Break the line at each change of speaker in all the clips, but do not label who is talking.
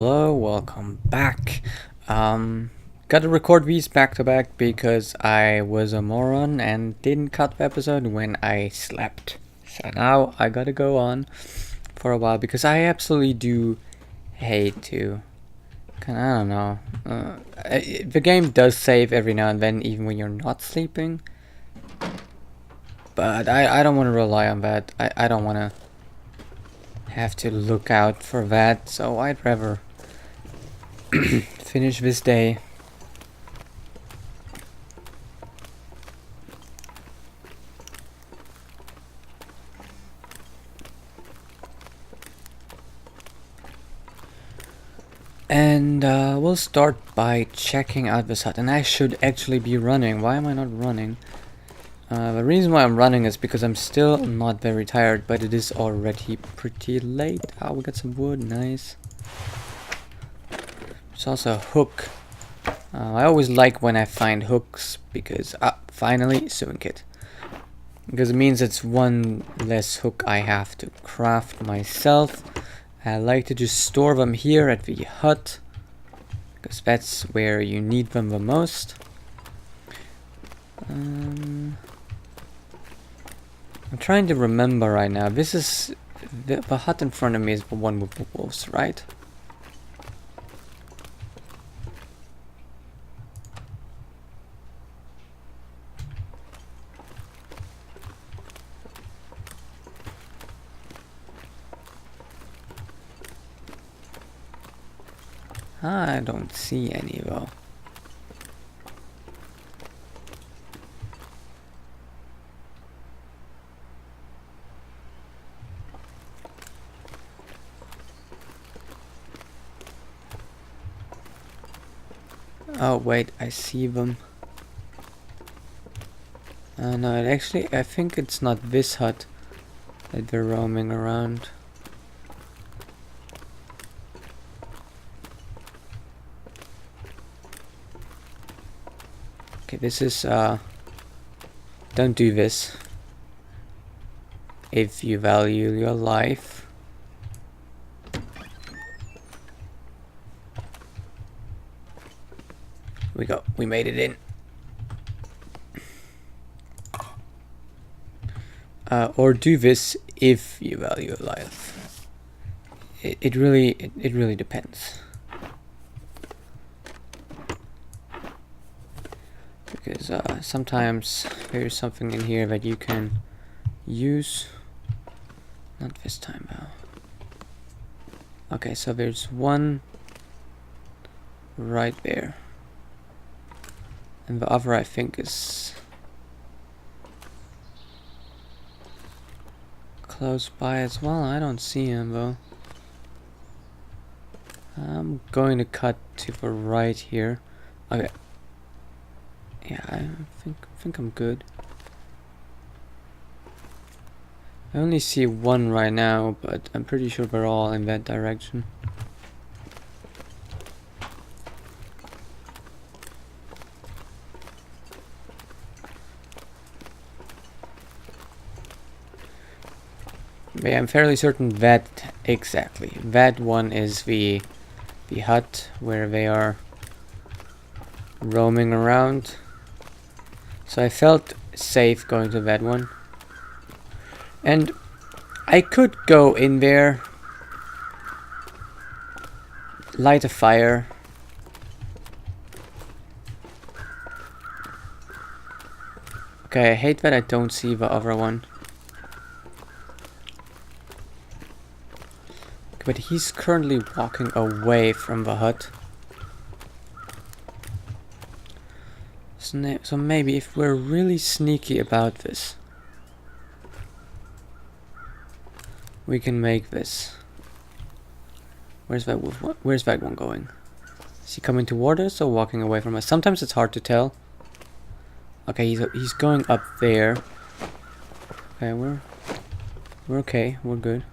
Hello, welcome back. Got to record these back to back because I was a moron and didn't cut the episode when I slept. So now I gotta go on for a while because I absolutely do hate to. I don't know. The game does save every now and then, even when you're not sleeping. But I don't want to rely on that. I don't want to have to look out for that. So I'd rather finish this day. And we'll start by checking out this hut. And I should actually be running. Why am I not running? The reason why I'm running is because I'm still not very tired, but it is already pretty late. Oh, we got some wood, nice. There's also a hook. I always like when I find hooks because, finally, sewing kit. Because it means it's one less hook I have to craft myself. I like to just store them here at the hut, because that's where you need them the most. I'm trying to remember right now. This is the hut in front of me is the one with the wolves, right? I don't see any though. Oh wait, I see them. No, I think it's not this hut that they're roaming around. Okay, this is, don't do this if you value your life. We made it in. Or do this if you value your life. It really depends. Because sometimes there's something in here that you can use. Not this time though. Okay, so there's one right there. And the other I think is close by as well. I don't see him though. I'm going to cut to the right here. Okay. Yeah, I think I'm good. I only see one right now, but I'm pretty sure they're all in that direction. But yeah, I'm fairly certain that exactly. That one is the hut where they are roaming around. So I felt safe going to that one. And I could go in there, light a fire, okay, I hate that I don't see the other one. But he's currently walking away from the hut. So maybe if we're really sneaky about this, we can make this. Where's that one going? Is he coming toward us or walking away from us? Sometimes it's hard to tell. Okay, he's going up there. Okay, we're okay. We're good.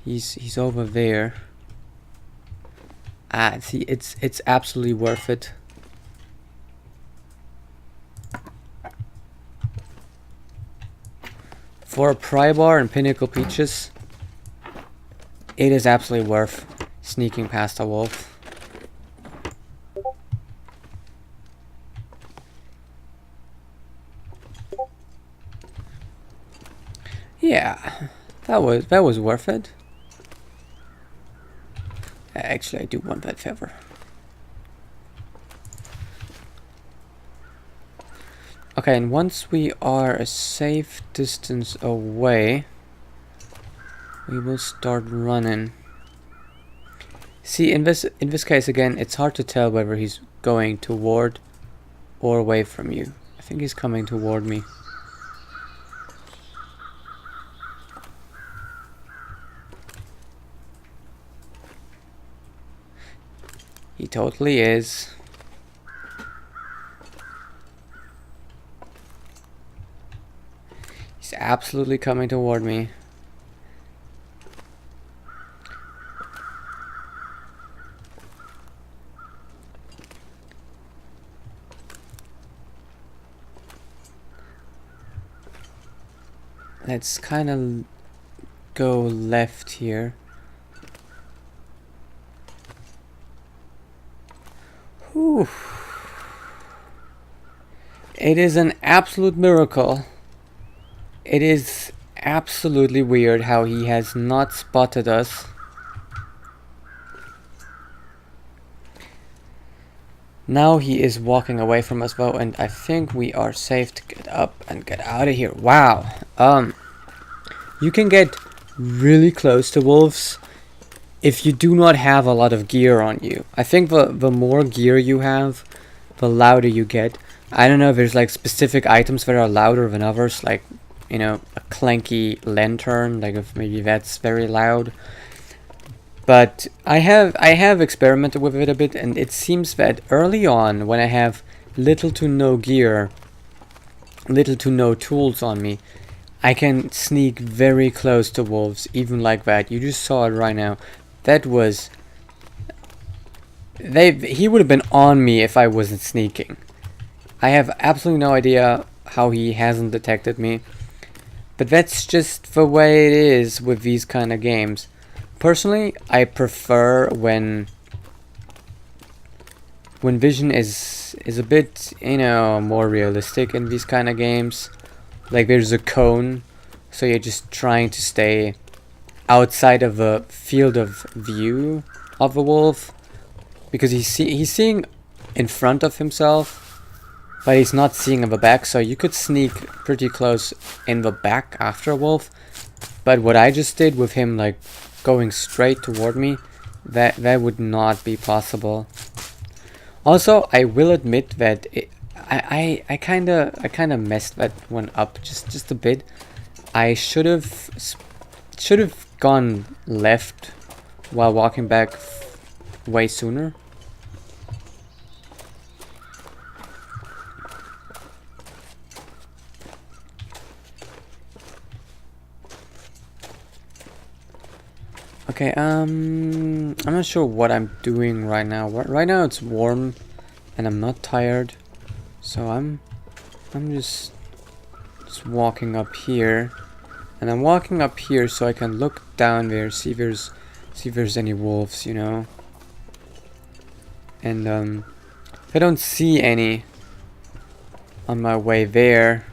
He's over there. See, it's absolutely worth it. For a pry bar and pinnacle peaches, it is absolutely worth sneaking past a wolf. Yeah, that was worth it. Actually, I do want that favor. Okay, and once we are a safe distance away, we will start running. See, in this case again, it's hard to tell whether he's going toward or away from you. I think he's coming toward me. He totally is. He's absolutely coming toward me. Let's kind of go left here. Whew. It is an absolute miracle. It is absolutely weird how he has not spotted us. Now he is walking away from us though, and I think we are safe to get up and get out of here. Wow. You can get really close to wolves if you do not have a lot of gear on you. I think the more gear you have, the louder you get. I don't know if there's like specific items that are louder than others, like, you know, a clanky lantern, like if maybe that's very loud. But I have experimented with it a bit, and it seems that early on, when I have little to no gear, little to no tools on me, I can sneak very close to wolves, even like that. You just saw it right now. That was... he would have been on me if I wasn't sneaking. I have absolutely no idea how he hasn't detected me. But that's just the way it is with these kind of games. Personally, I prefer when vision is a bit, you know, more realistic in these kind of games. Like there's a cone, so you're just trying to stay outside of the field of view of the wolf, because he's seeing in front of himself, but he's not seeing in the back. So you could sneak pretty close in the back after a wolf. But what I just did with him, like going straight toward me, that would not be possible. Also, I will admit that I kind of messed that one up just a bit. I should have gone left while walking back way sooner. Okay, I'm not sure what I'm doing right now. Right now it's warm and I'm not tired. So I'm just walking up here. And I'm walking up here so I can look down there, see if there's any wolves, you know. And if I don't see any on my way there,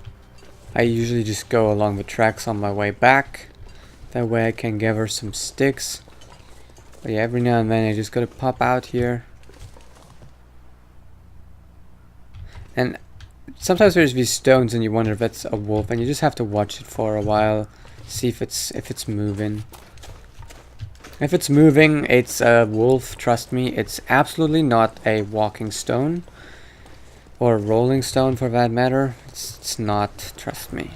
I usually just go along the tracks on my way back. That way I can gather some sticks. But yeah, every now and then I just gotta pop out here. And sometimes there's these stones and you wonder if that's a wolf, and you just have to watch it for a while, see if it's moving. If it's moving, it's a wolf, trust me. It's absolutely not a walking stone. Or a rolling stone for that matter. It's not, trust me.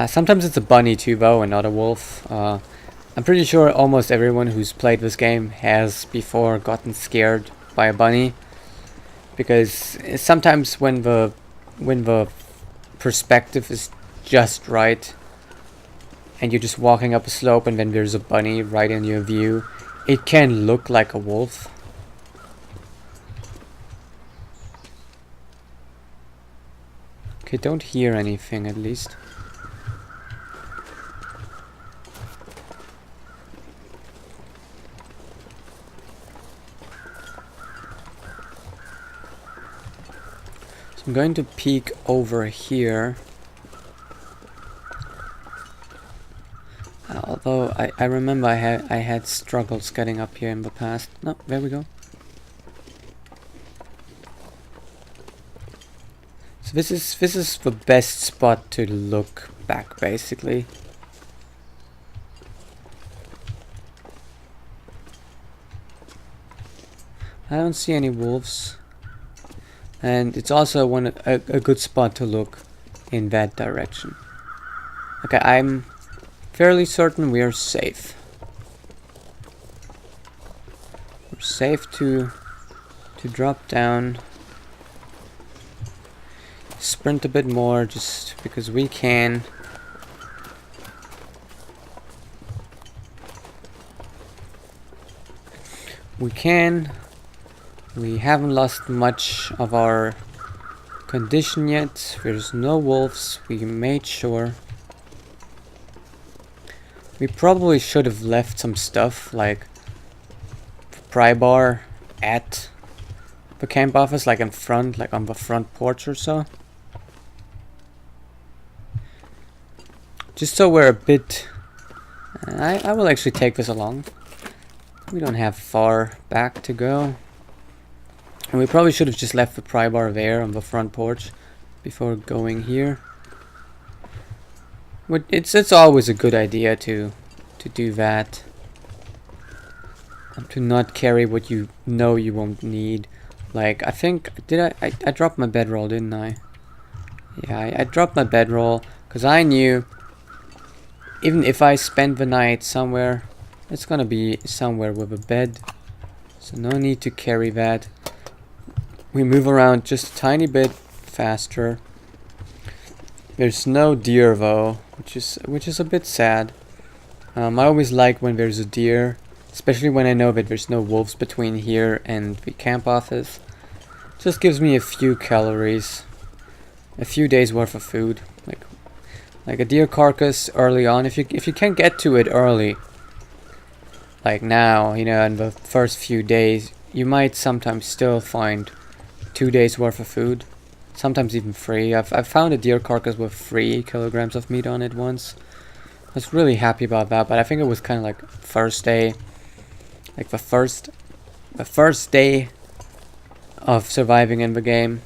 Sometimes it's a bunny too though, and not a wolf. I'm pretty sure almost everyone who's played this game has before gotten scared by a bunny. Because sometimes when the perspective is just right, and you're just walking up a slope and then there's a bunny right in your view, it can look like a wolf. Okay, don't hear anything at least. I'm going to peek over here. Although I remember I had struggles getting up here in the past. No, there we go. So this is the best spot to look back, basically. I don't see any wolves, and it's also a good spot to look in that direction. Okay, I'm fairly certain we are safe. We're safe to drop down. Sprint a bit more just because we can. We haven't lost much of our condition yet. There's no wolves. We made sure. We probably should have left some stuff like pry bar at the camp office, like in front, like on the front porch or so. Just so we're a bit... I will actually take this along. We don't have far back to go. And we probably should have just left the pry bar there on the front porch before going here. But it's always a good idea to do that. To not carry what you know you won't need. Like, I think... I dropped my bedroll, didn't I? Yeah, I dropped my bedroll because I knew... Even if I spend the night somewhere, it's gonna be somewhere with a bed. So no need to carry that. We move around just a tiny bit faster. There's no deer though, which is a bit sad. I always like when there's a deer, especially when I know that there's no wolves between here and the camp office. Just gives me a few calories, a few days worth of food. Like a deer carcass early on, if you can get to it early, like now, you know, in the first few days, you might sometimes still find 2 days worth of food, sometimes even 3. I've found a deer carcass with 3 kilograms of meat on it once. I was really happy about that, but I think it was kind of like first day, like the first day of surviving in the game.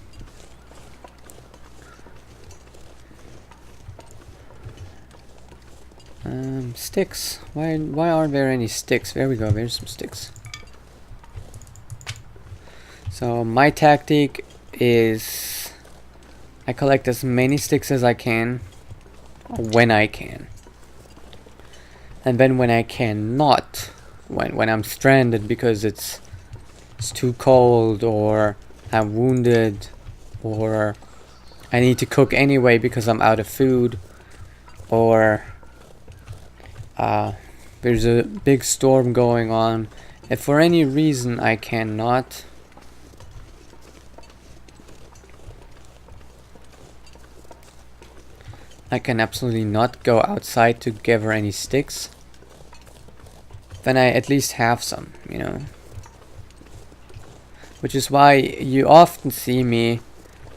Sticks. Why aren't there any sticks? There we go, there's some sticks. So my tactic is I collect as many sticks as I can when I can. And then when I cannot, when I'm stranded because it's too cold, or I'm wounded, or I need to cook anyway because I'm out of food, or there's a big storm going on. If for any reason I cannot, I can absolutely not go outside to gather any sticks, then I at least have some, you know. Which is why you often see me,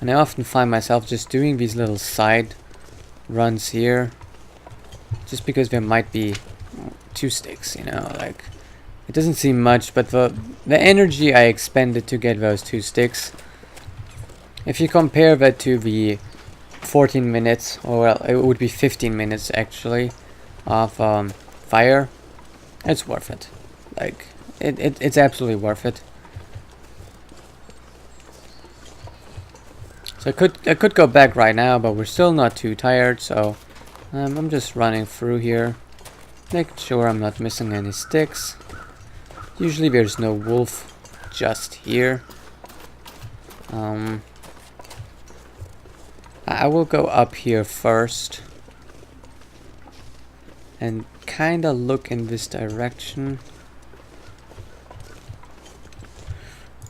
and I often find myself just doing these little side runs here, just because there might be 2 sticks, you know, like, it doesn't seem much, but the energy I expended to get those 2 sticks, if you compare that to the 14 minutes, or well, it would be 15 minutes actually, of fire, it's worth it. Like, it's absolutely worth it. So I could go back right now, but we're still not too tired, so I'm just running through here, making sure I'm not missing any sticks. Usually there's no wolf just here. I will go up here first and kinda look in this direction.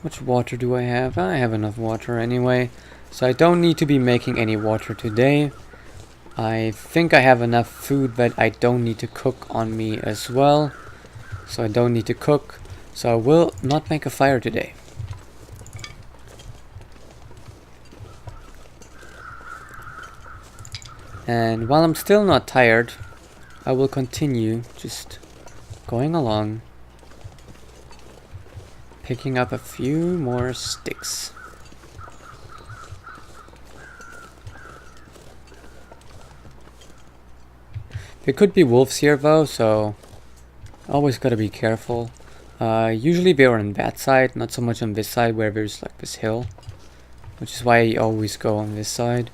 Much water do I have? I have enough water anyway, so I don't need to be making any water today. I think I have enough food that I don't need to cook on me as well, so I don't need to cook, so I will not make a fire today. And while I'm still not tired, I will continue just going along, picking up a few more sticks. There could be wolves here though, so always gotta be careful. Usually they're on that side, not so much on this side where there's like this hill, which is why I always go on this side.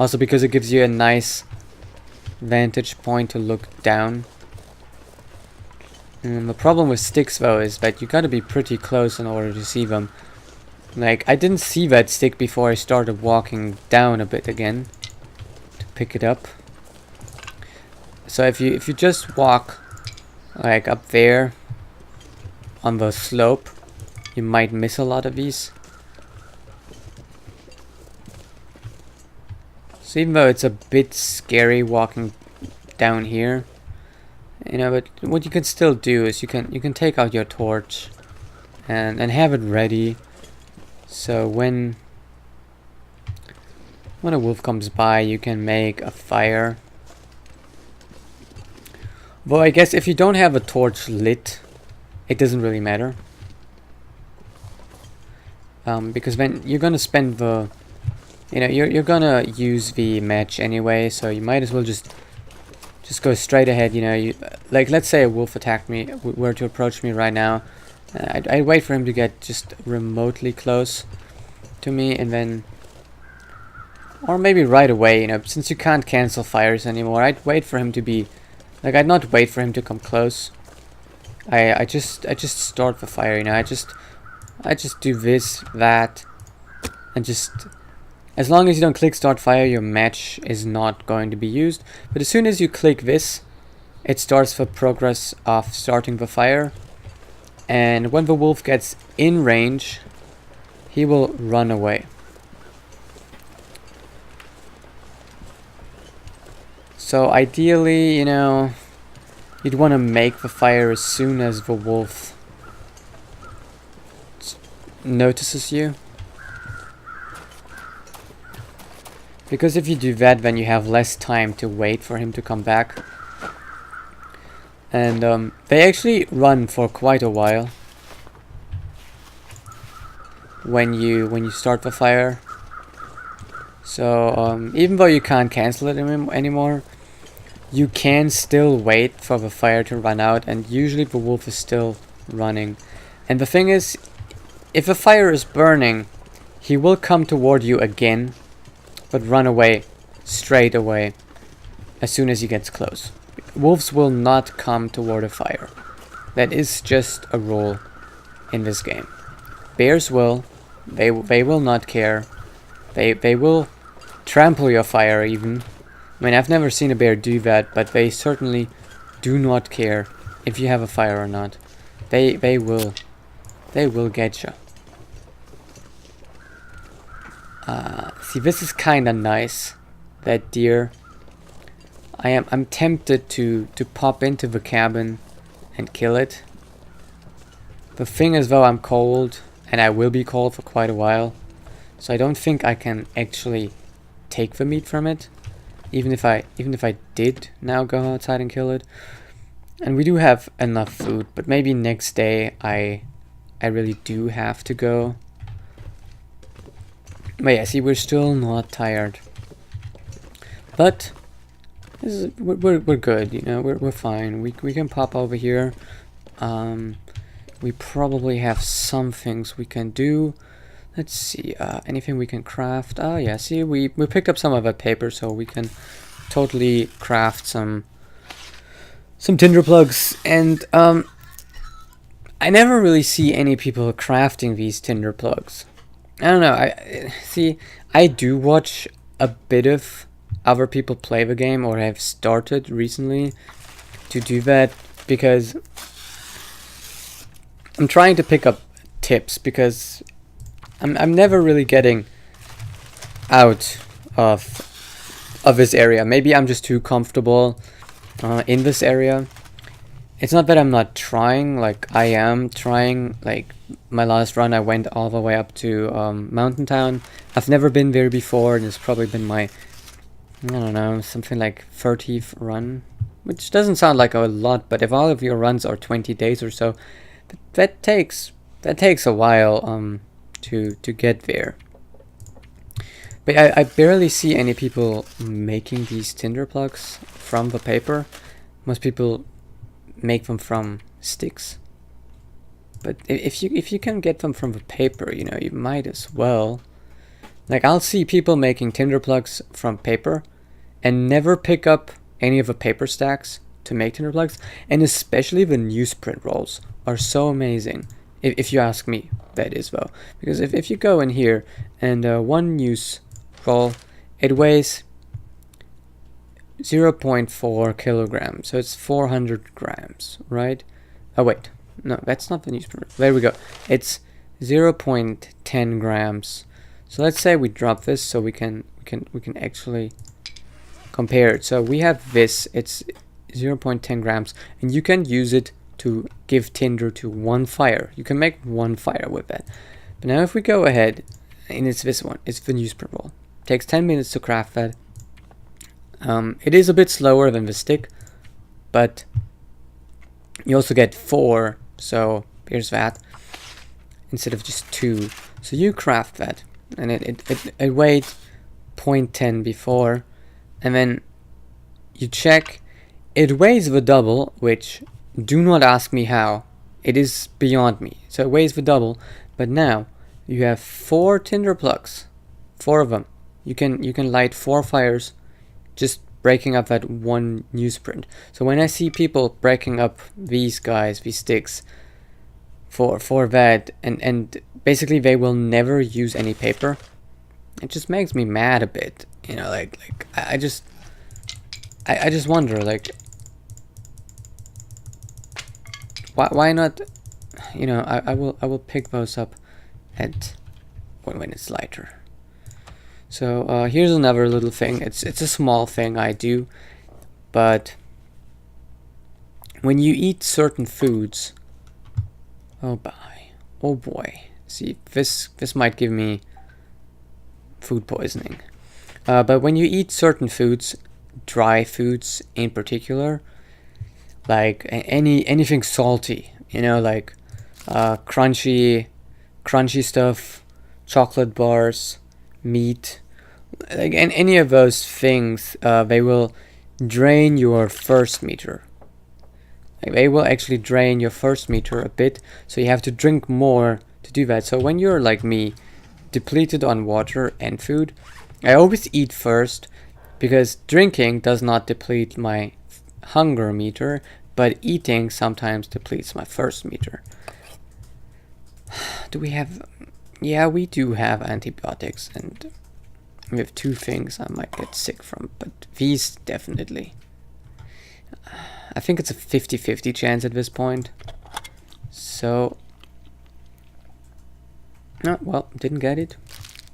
Also because it gives you a nice vantage point to look down. And the problem with sticks though is that you gotta be pretty close in order to see them. Like, I didn't see that stick before I started walking down a bit again to pick it up. So if you just walk like up there on the slope, you might miss a lot of these. So even though it's a bit scary walking down here, you know, but what you can still do is you can take out your torch and have it ready. So when a wolf comes by, you can make a fire. Well, I guess if you don't have a torch lit, it doesn't really matter. Because then you're gonna spend the, you know, you're gonna use the match anyway, so you might as well just go straight ahead. You know, like let's say a wolf attacked me, were to approach me right now. I'd wait for him to get just remotely close to me, and then, or maybe right away. You know, since you can't cancel fires anymore, I'd wait for him to be, like, I'd not wait for him to come close. I just start the fire. You know, I just do this, that, and just, as long as you don't click start fire, your match is not going to be used. But as soon as you click this, it starts the progress of starting the fire. And when the wolf gets in range, he will run away. So ideally, you know, you'd want to make the fire as soon as the wolf notices you. Because if you do that, then you have less time to wait for him to come back. And they actually run for quite a while when you start the fire. So even though you can't cancel it anymore, you can still wait for the fire to run out, and usually the wolf is still running. And the thing is, if the fire is burning, he will come toward you again, but run away straight away as soon as he gets close. Wolves will not come toward a fire. That is just a rule in this game. Bears will. They will not care. They will trample your fire even. I mean, I've never seen a bear do that, but they certainly do not care if you have a fire or not. They will get you. See, this is kind of nice. That deer. I'm tempted to pop into the cabin and kill it. The thing is, though, I'm cold, and I will be cold for quite a while, so I don't think I can actually take the meat from it, even if I did now go outside and kill it. And we do have enough food, but maybe next day I really do have to go. But yeah, see, we're still not tired, but we're good, you know, we're fine. We can pop over here. We probably have some things we can do. Let's see, anything we can craft. Oh yeah, see, we picked up some of that paper, so we can totally craft some tinder plugs. And I never really see any people crafting these tinder plugs. I don't know. I do watch a bit of other people play the game, or have started recently to do that, because I'm trying to pick up tips, because I'm never really getting out of this area. Maybe I'm just too comfortable in this area. It's not that I'm not trying, like I am trying. Like my last run, I went all the way up to Mountain Town. I've never been there before, and it's probably been my I don't know, something like 30th run, which doesn't sound like a lot, but if all of your runs are 20 days or so, that takes a while to get there. But I barely see any people making these tinder plugs from the paper. Most people make them from sticks. But if you can get them from the paper, you know, you might as well. Like, I'll see people making tinder plugs from paper and never pick up any of the paper stacks to make tinder plugs. And especially the newsprint rolls are so amazing. If you ask me, that is, though. Because if you go in here and one news roll, it weighs 0.4 kilograms, so it's 400 grams, right? Oh wait, no, that's not the newsprint. There we go. It's 0.10 grams. So let's say we drop this so we can actually compare it. So we have this, it's 0.10 grams, and you can use it to give tinder to one fire. You can make one fire with that. But now if we go ahead, and it's this one, it's the newsprint roll. Takes 10 minutes to craft that. It is a bit slower than the stick, but you also get 4, so here's that, instead of just 2. So you craft that, and it weighed 0.10 before, and then you check, it weighs the double, which, do not ask me how, it is beyond me. So it weighs the double, but now you have 4 tinder plugs, 4 of them. You can light 4 fires just breaking up that one newsprint. So when I see people breaking up these guys, these sticks, for that, and basically they will never use any paper, it just makes me mad a bit. You know, like I just wonder, like, why not? You know, I will pick those up at when it's lighter. So here's another little thing. It's a small thing I do, but when you eat certain foods, oh boy, see, this might give me food poisoning. But when you eat certain foods, dry foods in particular, like anything salty, you know, like crunchy stuff, chocolate bars, meat, like any of those things, they will drain your thirst meter. Like, they will actually drain your thirst meter a bit, so you have to drink more to do that. So when you're like me, depleted on water and food, I always eat first, because drinking does not deplete my hunger meter, but eating sometimes depletes my thirst meter. Do we have... Yeah, we do have antibiotics, and we have 2 things I might get sick from, but these definitely. I think it's a 50-50 chance at this point. So, no, well, didn't get it,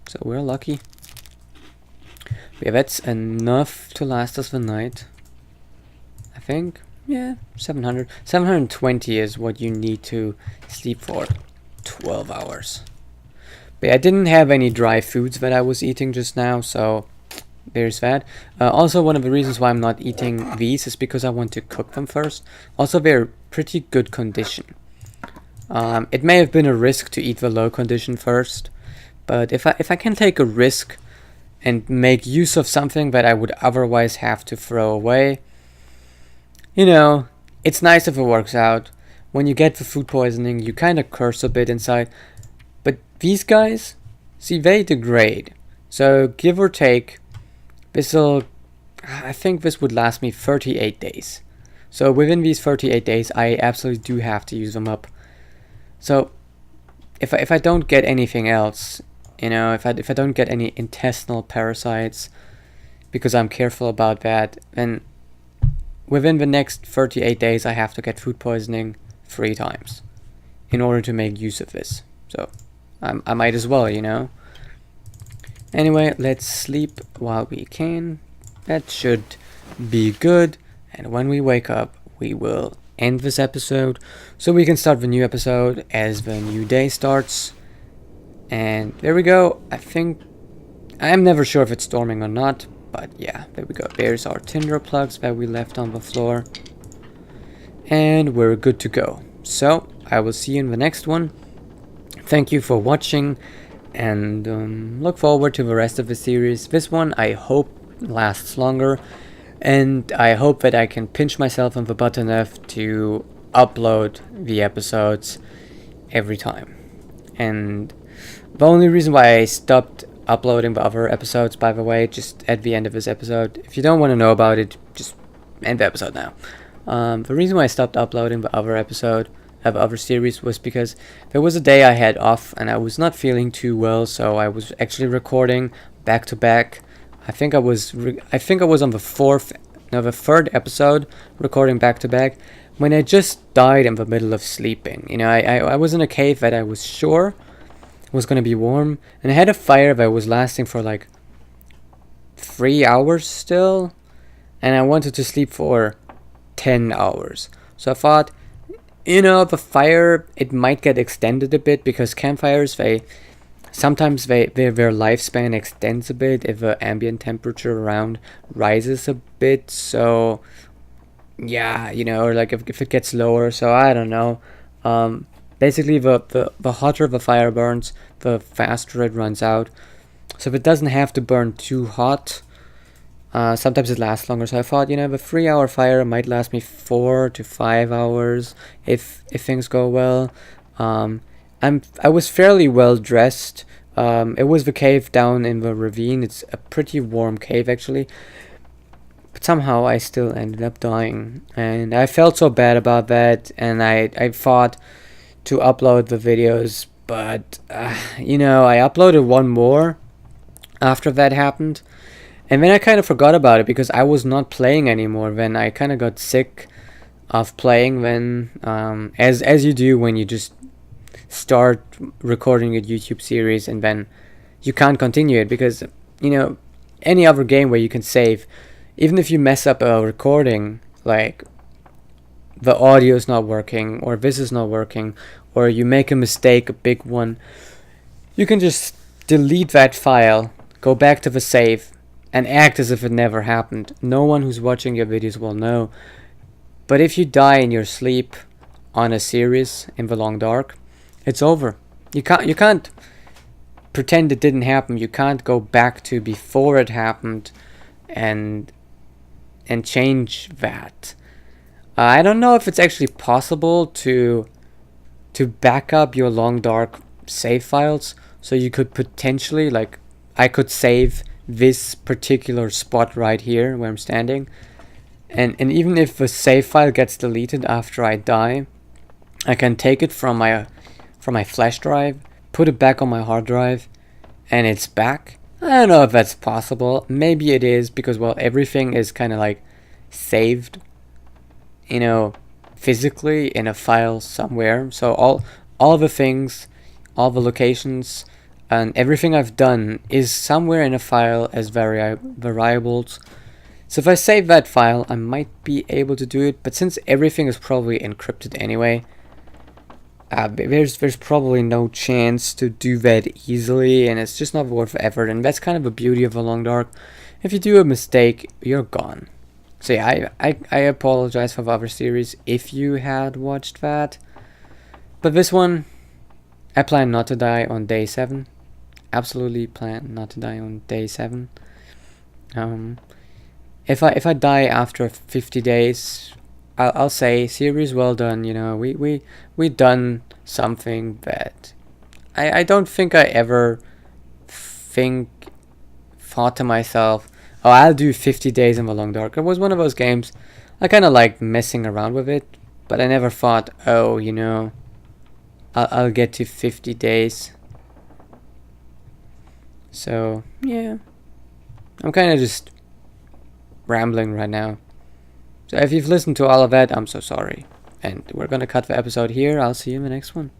so we're lucky. But yeah, that's enough to last us the night, I think. Yeah, 720 is what you need to sleep for 12 hours. But I didn't have any dry foods that I was eating just now, so there's that. Also, one of the reasons why I'm not eating these is because I want to cook them first. Also, they're pretty good condition. It may have been a risk to eat the low condition first, but if I can take a risk and make use of something that I would otherwise have to throw away, you know, it's nice if it works out. When you get the food poisoning, you kind of curse a bit inside. But these guys, see, they degrade. So give or take, I think this would last me 38 days. So within these 38 days, I absolutely do have to use them up. So if I don't get anything else, you know, if I don't get any intestinal parasites, because I'm careful about that, then within the next 38 days, I have to get food poisoning 3 times in order to make use of this. So I might as well, you know. Anyway, let's sleep while we can. That should be good. And when we wake up, we will end this episode so we can start the new episode as the new day starts. And there we go. I think, I'm never sure if it's storming or not, But yeah, there we go. There's our tinder plugs that we left on the floor. And we're good to go. So, I will see you in the next one. Thank you for watching, and look forward to the rest of the series. This one, I hope, lasts longer, and I hope that I can pinch myself on the butt enough to upload the episodes every time. And the only reason why I stopped uploading the other episodes, by the way, just at the end of this episode, if you don't want to know about it, just end the episode now. The reason why I stopped uploading the other episode of other series was because there was a day I had off and I was not feeling too well, so I was actually recording back to back. I think I was on the third episode recording back to back when I just died in the middle of sleeping. You know, I was in a cave that I was sure was going to be warm, and I had a fire that was lasting for like 3 hours still, and I wanted to sleep for 10 hours. So I thought, you know, the fire, it might get extended a bit, because campfires, sometimes their lifespan extends a bit if the ambient temperature around rises a bit. So yeah, you know, or like if it gets lower. So I don't know. Basically, the hotter the fire burns, the faster it runs out. So if it doesn't have to burn too hot, sometimes it lasts longer. So I thought, you know, the 3 hour fire might last me 4 to 5 hours if things go well. I was fairly well dressed. It was the cave down in the ravine. It's a pretty warm cave actually, but somehow I still ended up dying, and I felt so bad about that. And I thought to upload the videos, but you know, I uploaded one more after that happened. And then I kind of forgot about it because I was not playing anymore. Then I kind of got sick of playing. Then, as you do when you just start recording a YouTube series and then you can't continue it, because, you know, any other game where you can save, even if you mess up a recording, like the audio is not working or this is not working, or you make a mistake, a big one, you can just delete that file, go back to the save, and act as if it never happened. No one who's watching your videos will know. But if you die in your sleep on a series in the long dark, it's over. You can't pretend it didn't happen. You can't go back to before it happened and change that. I don't know if it's actually possible to back up your long dark save files, so you could potentially, like, I could save this particular spot right here where I'm standing, and even if the save file gets deleted after I die, I can take it from my flash drive, put it back on my hard drive, and it's back. I don't know if that's possible. Maybe it is, because, well, everything is kind of like saved, you know, physically in a file somewhere. So all the things, all the locations, and everything I've done is somewhere in a file as variables. So if I save that file, I might be able to do it. But since everything is probably encrypted anyway, there's probably no chance to do that easily, and it's just not worth the effort. And that's kind of the beauty of the long dark. If you do a mistake, you're gone. So yeah, I apologize for the other series if you had watched that. But this one, I plan not to die on day 7. Absolutely plan not to die on day 7. If I die after 50 days, I'll say, series well done. You know, we done something that I don't think I ever thought to myself, oh, I'll do 50 days in the long dark. It was one of those games I kind of liked messing around with it, but I never thought, oh, you know, I'll get to 50 days. So yeah, I'm kind of just rambling right now. So if you've listened to all of that, I'm so sorry. And we're gonna cut the episode here. I'll see you in the next one.